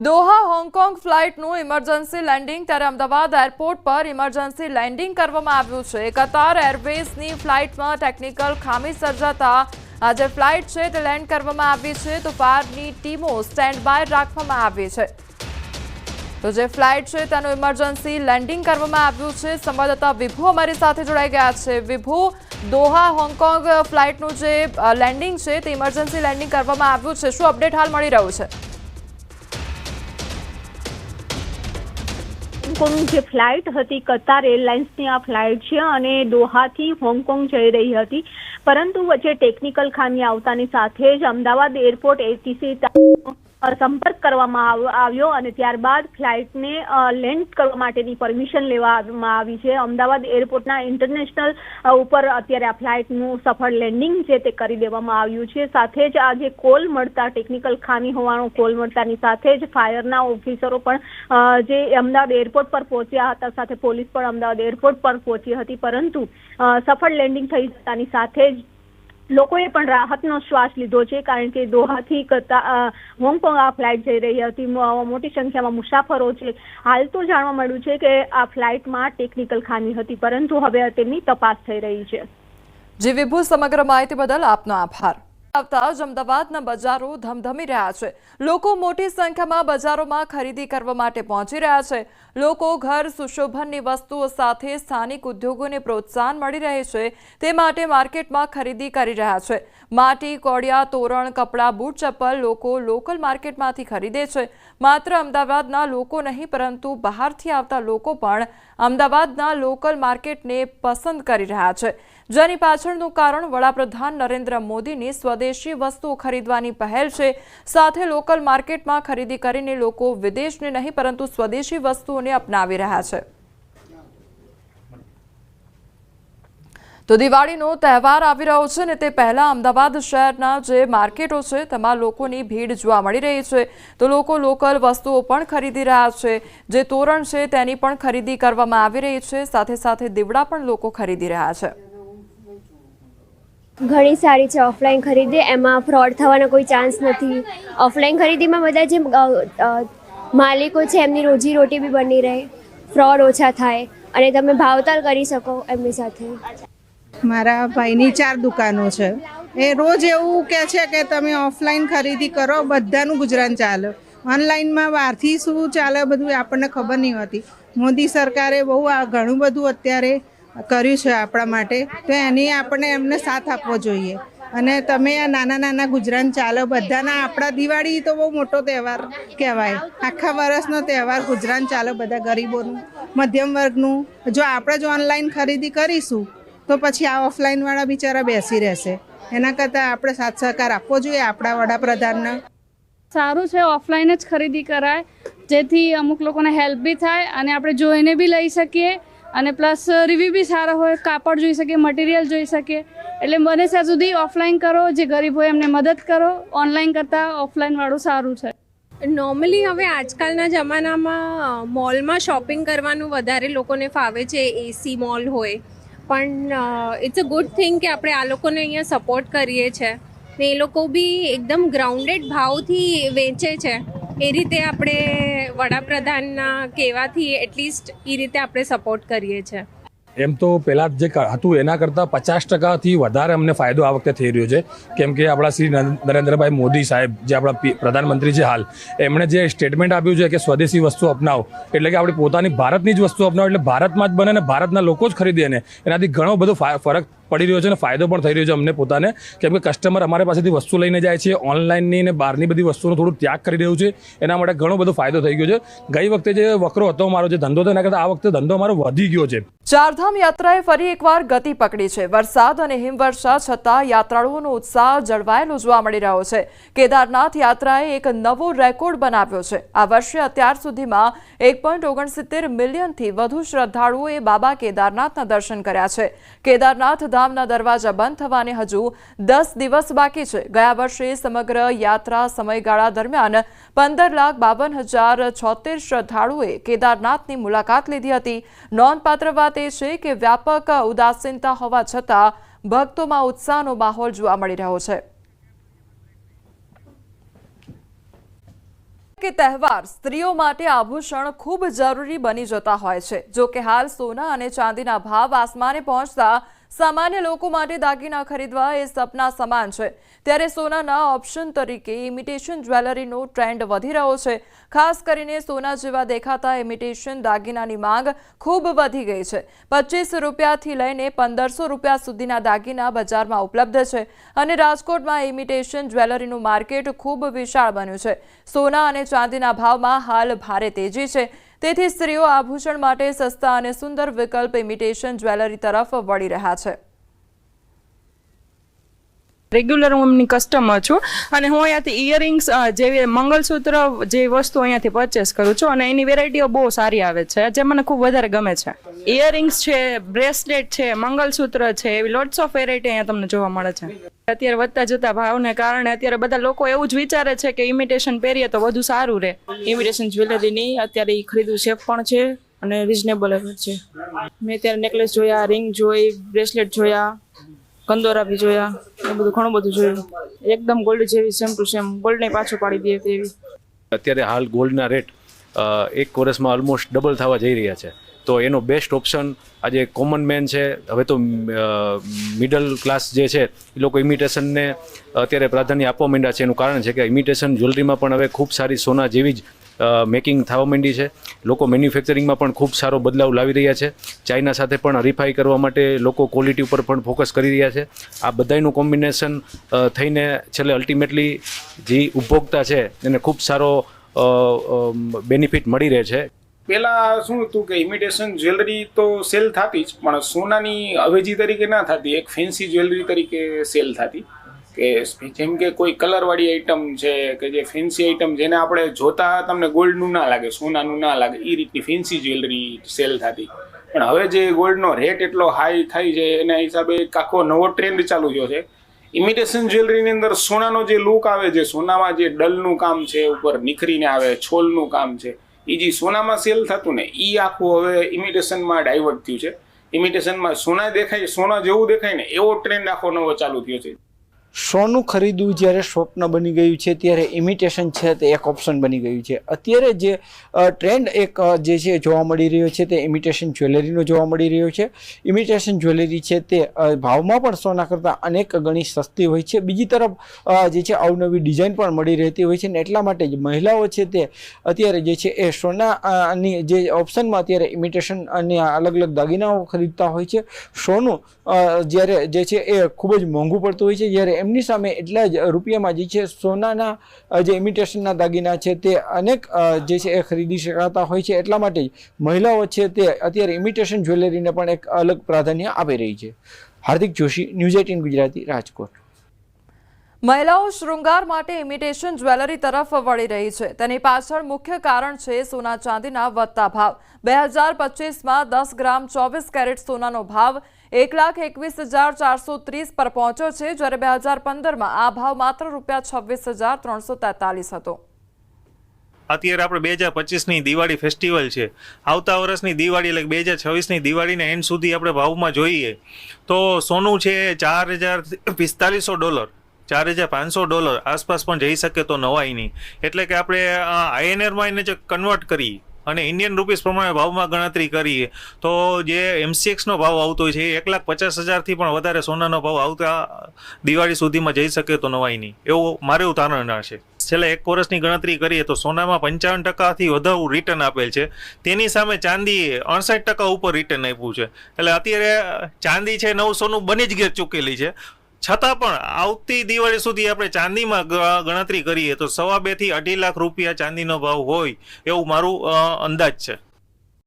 દોહા Hong Kong ફ્લાઇટનું emergency landing ત્યારે Ahmedabad airport પર emergency landing કરવામાં આવ્યું છે। કતાર એરવેઝની ફ્લાઇટમાં ટેકનિકલ ખામી સર્જાતા આજે ફ્લાઇટ છે તે લેન્ડ કરવામાં આવી છે તો ફાયરની ટીમો સ્ટેન્ડ બાય રાખવામાં આવી છે। તો જે ફ્લાઇટ છે તેનું ઇમરજન્સી લેન્ડિંગ કરવામાં આવ્યું છે। સંવાદદાતા વિભુ અમારી સાથે જોડાઈ ગયા છે। વિભુ, દોહા હોંગકોંગ ફ્લાઇટનું જે લેન્ડિંગ છે તે ઇમરજન્સી લેન્ડિંગ કરવામાં આવ્યું છે, શું અપડેટ હાલ મળી રહ્યું છે? જે ફ્લાઇટ હતી કતાર એરલાઇન્સની આ ફ્લાઇટ છે અને દોહાથી હોંગકોંગ જઈ રહી હતી, પરંતુ વચ્ચે ટેકનિકલ ખામી આવતાની સાથે જ અમદાવાદ એરપોર્ટ એટીસી સંપર્ક કરવામાં આવ્યો અને ત્યારબાદ ફ્લાઇટને લેન્ડ કરવા માટેની પરમિશન લેવામાં આવી છે। અમદાવાદ એરપોર્ટના ઇન્ટરનેશનલ ઉપર અત્યારે આ ફ્લાઇટનું સફળ લેન્ડિંગ છે તે કરી દેવામાં આવ્યું છે। સાથે જ આજે કોલ મળતા ટેકનિકલ ખામી હોવાનો કોલ મળતાની સાથે જ ફાયરના ઓફિસરો પણ જે અમદાવાદ એરપોર્ટ પર પહોંચ્યા હતા, સાથે પોલીસ પણ અમદાવાદ એરપોર્ટ પર પહોંચી હતી, પરંતુ સફળ લેન્ડિંગ થઈ જતાની સાથે જ લોકોએ પણ રાહતનો શ્વાસ લીધો છે, કારણ કે દોહાથી હોંગકોંગ આ ફ્લાઇટ જઈ રહી હતી, મોટી સંખ્યામાં મુસાફરો છે। હાલ તો જાણવા મળ્યું છે કે આ ફ્લાઇટમાં ટેકનિકલ ખામી હતી, પરંતુ હવે તેની તપાસ થઈ રહી છે। જી વિભુ, સમગ્ર માહિતી બદલ આપનો આભાર। આવતા જ અમદાવાદના બજારો ધમધમી રહ્યા છે। લોકો મોટી સંખ્યામાં બજારોમાં ખરીદી કરવા માટે પહોંચી રહ્યા છે। લોકો ઘર સુશોભનની વસ્તુઓ સાથે સ્થાનિક ઉદ્યોગોને પ્રોત્સાહન મળી રહે છે તે માટે માર્કેટમાં ખરીદી કરી રહ્યા છે। માટી, કોડિયા, તોરણ, કપડાં, બૂટ, ચપ્પલ લોકો લોકલ માર્કેટમાંથી ખરીદે છે। માત્ર અમદાવાદના લોકો નહીં પરંતુ બહારથી આવતા લોકો પણ અમદાવાદના લોકલ માર્કેટને પસંદ કરી રહ્યા છે, જેની પાછળનું કારણ વડાપ્રધાન નરેન્દ્ર મોદીની સ્વદેશી વસ્તુઓ ખરીદવાની પહેલ છે। સાથે લોકલ માર્કેટમાં ખરીદી કરીને લોકો વિદેશની નહીં પરંતુ સ્વદેશી વસ્તુઓને અપનાવી રહ્યા છે। તો દિવાળીનો તહેવાર આવી રહ્યો છે ને તે પહેલા અમદાવાદ શહેરના જે માર્કેટો છે તેમાં લોકોની ભીડ જોવા મળી રહી છે। તો લોકો લોકલ વસ્તુઓ પણ ખરીદી રહ્યા છે। જે તોરણ છે તેની પણ ખરીદી કરવામાં આવી રહી છે, સાથે સાથે દીવડા પણ લોકો ખરીદી રહ્યા છે। ઘણી સારી છે ઓફલાઈન ખરીદી, એમાં ફ્રોડ થવાનો કોઈ ચાન્સ નથી। ઓફલાઈન ખરીદીમાં બધા જે માલિકો છે એમની રોજીરોટી બી બની રહે, ફ્રોડ ઓછા થાય અને તમે ભાવતાલ કરી શકો એમની સાથે। મારા ભાઈની 4 દુકાનો છે, એ રોજ એવું કહે છે કે તમે ઓફલાઈન ખરીદી કરો, બધાનું ગુજરાન ચાલે। ઓનલાઈનમાં બહારથી શું ચાલે બધું આપણને ખબર નહીં હોતી। મોદી સરકારે બહુ ઘણું બધું અત્યારે કર્યું છે આપણા માટે, તો એમને સાથ આપવો જોઈએ। અને તમે આ નાના ગુજરાન ચાલો બધાના। આપણા દિવાળી તો બહુ મોટો તહેવાર કહેવાય, આખા વર્ષનો તહેવાર ગુજરાન ચાલો બધા ગરીબોનું, મધ્યમ વર્ગનું। જો આપણે જ ઓનલાઈન ખરીદી કરીશું તો પછી આ ઓફલાઈનવાળા બિચારા બેસી રહેશે। એના કરતાં આપણે સાથ સહકાર આપવો જોઈએ આપણા વડાપ્રધાનને। સારું છે ઓફલાઈન જ ખરીદી કરાય, જેથી અમુક લોકોને હેલ્પ બી થાય અને આપણે જોઈને બી લઈ શકીએ અને પ્લસ રિવ્યૂ બી સારા હોય, કાપડ જોઈ શકીએ, મટીરિયલ જોઈ શકીએ। એટલે બને ત્યાં સુધી ઓફલાઈન કરો, જે ગરીબ હોય એમને મદદ કરો। ઓનલાઈન કરતાં ઓફલાઈનવાળું સારું છે। નોર્મલી હવે આજકાલના જમાનામાં મોલમાં શોપિંગ કરવાનું વધારે લોકોને ફાવે છે, એસી મોલ હોય, પણ ઇટ્સ અ ગુડ થિંગ કે આપણે આ લોકોને અહીંયા સપોર્ટ કરીએ છીએ ને એ લોકો બી એકદમ ગ્રાઉન્ડેડ ભાવથી વેચે છે। એ રીતે આપણે વડાપ્રધાનના કહેવાથી એટલીસ્ટ એ રીતે આપણે સપોર્ટ કરીએ છીએ। એમ તો પહેલાં જે હતું એના કરતાં 50%થી વધારે અમને ફાયદો આ વખતે થઈ રહ્યો છે, કેમ કે આપણા શ્રી નરેન્દ્રભાઈ મોદી સાહેબ જે આપણા પ્રધાનમંત્રી છે હાલ, એમણે જે સ્ટેટમેન્ટ આપ્યું છે કે સ્વદેશી વસ્તુ અપનાવો, એટલે કે આપણી પોતાની ભારતની જ વસ્તુ અપનાવો, એટલે ભારતમાં જ બને ને ભારતના લોકો જ ખરીદે ને એનાથી ઘણો બધો ફરક પડી રહ્યો છે અને ફાયદો પણ થઈ રહ્યો છે અમને પોતાને, કેમ કે કસ્ટમર અમારે પાસેથી વસ્તુ લઈને જાય છે, ઓનલાઈનની ને બહારની બધી વસ્તુનો થોડું ત્યાગ કરી રહ્યું છે, એના માટે ઘણો બધો ફાયદો થઈ ગયો છે। ગઈ વખતે જે વકરો હતો મારો જે ધંધો હતો એના કરતાં આ વખતે ધંધો અમારો વધી ગયો છે। ચારધામ યાત્રાએ ફરી એકવાર ગતિ પકડી છે। વરસાદ અને હિમવર્ષા છતાં યાત્રાળુઓનો ઉત્સાહ જળવાયેલો જોવા મળી રહ્યો છે। કેદારનાથ યાત્રાએ એક નવો રેકોર્ડ બનાવ્યો છે। આ વર્ષે અત્યાર સુધીમાં 1.69 મિલિયનથી વધુ શ્રદ્ધાળુઓએ બાબા કેદારનાથના દર્શન કર્યા છે। કેદારનાથ ધામના દરવાજા બંધ થવાને હજુ 10 દિવસ બાકી છે। ગયા વર્ષે સમગ્ર યાત્રા સમયગાળા દરમિયાન 15,52,076 શ્રદ્ધાળુઓએ કેદારનાથની મુલાકાત લીધી હતી। નોંધપાત્ર વાત એ છે કે વ્યાપક ઉદાસીનતા હોવા છતાં ભક્તોમાં ઉત્સાહનો માહોલ જોવા મળી રહ્યો છે। કે તહેવાર સ્ત્રીઓ માટે આભૂષણ ખૂબ જરૂરી બની જતા હોય છે. જો કે હાલ સોના અને ચાંદીના ભાવ આસમાને પહોંચતા સામાન્ય લોકો માટે દાગીના ખરીદવા એ સપના સમાન છે. ત્યારે સોનાના ઓપ્શન તરીકે ઇમિટેશન જ્વેલરીનો ટ્રેન્ડ વધી રહ્યો છે. ખાસ કરીને સોના જેવા દેખાતા ઇમિટેશન દાગીનાની માંગ ખૂબ વધી ગઈ છે. 25 રૂપિયાથી લઈને 1500 રૂપિયા સુધીના દાગીના બજારમાં ઉપલબ્ધ છે અને રાજકોટમાં ઇમિટેશન જ્વેલરીનું માર્કેટ ખૂબ વિશાળ બન્યું છે. સોના અને ચાંદીના ભાવમાં હાલ ભારે તેજી છે. તેથી સ્ત્રીઓ આભૂષણ માટે સસ્તા અને સુંદર વિકલ્પ ઇમિટેશન જ્વેલરી તરફ વળી રહ્યા છે. રેગ્યુલર હું એમની કસ્ટમર છું અને હું અહીંયાથી ઇયરિંગ્સ જેવી મંગલસૂત્ર જેવી વસ્તુ અહીંયાથી પરચેસ કરું છું અને એની વેરાયટીઓ બહુ સારી આવે છે જે મને ખૂબ વધારે ગમે છે. ઇયરિંગ્સ છે, બ્રેસલેટ છે, મંગલસૂત્ર છે, એવી લોટ્સ ઓફ વેરાયટી અહીંયા તમને જોવા મળે છે. અત્યારે વધતા જતા ભાવને કારણે અત્યારે બધા લોકો એવું જ વિચારે છે કે ઇમિટેશન પહેરીએ તો વધુ સારું રહે. ઇમિટેશન જ્વેલરીની અત્યારે એ ખરીદવું સેફ પણ છે અને રિઝનેબલ છે. મેં અત્યારે નેકલેસ જોયા, રિંગ જોઈ, બ્રેસલેટ જોયા, કંદોરા બી જોયા, એ બધું ઘણું બધું જોયું. એકદમ ગોલ્ડ જેવી સેમ ટુ સેમ ગોલ્ડને પાછું પાડી દે તેવી. અત્યારે હાલ ગોલ્ડના રેટ એક વર્ષમાં ઓલમોસ્ટ ડબલ થવા જઈ રહ્યા છે. તો એનો બેસ્ટ ઓપ્શન આજે કોમન મેન છે. હવે તો મિડલ ક્લાસ જે છે એ લોકો ઇમિટેશનને અત્યારે પ્રાધાન્ય આપવા માંડ્યા છે. એનું કારણ છે કે ઇમિટેશન જ્વેલરીમાં પણ હવે ખૂબ સારી સોના જેવી જ મેકિંગ થવા માંડી છે. લોકો મેન્યુફેક્ચરિંગમાં પણ ખૂબ સારો બદલાવ લાવી રહ્યા છે. ચાઇના સાથે પણ હરીફાઈ કરવા માટે લોકો ક્વોલિટી ઉપર પણ ફોકસ કરી રહ્યા છે. આ બધાનું કોમ્બિનેશન થઈને છેલ્લે અલ્ટિમેટલી જે ઉપભોક્તા છે એને ખૂબ સારો બેનિફિટ મળી રહે છે. પહેલાં શું હતું કે ઇમિટેશન જ્વેલરી તો સેલ થતી જ, પણ સોનાની અવેજી તરીકે ના થતી, એક ફેન્સી જ્વેલરી તરીકે સેલ થતી. કે જેમ કે કોઈ કલરવાળી આઈટમ છે કે જે ફેન્સી આઈટમ જેને આપણે જોતા તમને ગોલ્ડનું ના લાગે, સોનાનું ના લાગે, એ રીતની ફેન્સી જ્વેલરી સેલ થતી. પણ હવે જે ગોલ્ડનો રેટ એટલો હાઈ થાય છે એના હિસાબે એક આખો નવો ટ્રેન્ડ ચાલુ થયો છે. ઇમિટેશન જ્વેલરીની અંદર સોનાનો જે લુક આવે છે, સોનામાં જે ડલનું કામ છે, ઉપર નિખરીને આવે છોલનું કામ છે, એ જે સોનામાં સેલ થતું ને એ આખું હવે ઇમિટેશનમાં ડાયવર્ટ થયું છે. ઇમિટેશનમાં સોના દેખાય, સોના જેવું દેખાય ને એવો ટ્રેન્ડ આખો નવો ચાલુ થયો છે. સોનું ખરીદવું જ્યારે સ્વપ્ન બની ગયું છે ત્યારે ઇમિટેશન છે તે એક ઓપ્શન બની ગયું છે. અત્યારે જે ટ્રેન્ડ એક જે છે જોવા મળી રહ્યો છે તે ઇમિટેશન જ્વેલરીનો જોવા મળી રહ્યો છે. ઇમિટેશન જ્વેલરી છે તે ભાવમાં પણ સોના કરતાં અનેક ગણી સસ્તી હોય છે. બીજી તરફ જે છે અવનવી ડિઝાઇન પણ મળી રહેતી હોય છે ને એટલા માટે જ મહિલાઓ છે તે અત્યારે જે છે એ સોનાની જે ઓપ્શનમાં અત્યારે ઇમિટેશન અને અલગ અલગ દાગીનાઓ ખરીદતા હોય છે. સોનું જ્યારે જે છે એ ખૂબ જ મોંઘું પડતું હોય છે, જ્યારે એમની સામે એટલા જ રૂપિયામાં જે છે સોનાના જે ઇમિટેશનના દાગીના છે તે અનેક જે છે એ ખરીદી શકાતા હોય છે. એટલા માટે જ મહિલાઓ છે તે અત્યારે ઇમિટેશન જ્વેલરીને પણ એક અલગ પ્રાધાન્ય આપી રહી છે. હાર્દિક જોશી, ન્યૂઝ 18 ગુજરાતી, રાજકોટ. મહિલાઓ શૃંગાર માટે ઇમિટેશન જ્વેલરી તરફ વળી રહી છે. તેની પાછળ મુખ્ય કારણ છે સોના ચાંદીના વધતા ભાવ. 2025માં 10 ગ્રામ 24 કેરેટ સોનાનો ભાવ 1,21,430 પર પહોંચ્યો છે, જ્યારે 2015માં આ ભાવ માત્ર ₹26,343 હતો. અત્યારે આપણે 2025ની દિવાળી ફેસ્ટિવલ છે. આવતા વર્ષની દિવાળી એટલે 2026ની દિવાળીના એન્ડ સુધી આપણે ભાવમાં જોઈએ તો સોનું છે $4,045, $4,500 આસપાસ પણ જઈ શકે તો નવાઈ નહીં. એટલે કે આપણે INRમાં એને જે કન્વર્ટ કરી અને ઇન્ડિયન રૂપીસ પ્રમાણે ભાવમાં ગણતરી કરીએ તો જે MCXનો ભાવ આવતો હોય છે એ 1,50,000થી પણ વધારે સોનાનો ભાવ આવતા દિવાળી સુધીમાં જઈ શકે તો નવાઈ નહીં, એવું મારું ધારણા છે. છેલ્લા 1 વર્ષની ગણતરી કરીએ તો સોનામાં 55%થી વધુ રિટર્ન આપેલ છે. તેની સામે ચાંદીએ 68% ઉપર રિટર્ન આપ્યું છે. એટલે અત્યારે ચાંદી છે નવું સોનું બની જ ચૂકેલી છે. છતાં પણ આવતી દિવાળી સુધી આપણે ચાંદીમાં ગણતરી કરીએ તો 2.5 થી 2.5 લાખ રૂપિયા ચાંદીનો ભાવ હોય એવું મારું અંદાજ છે.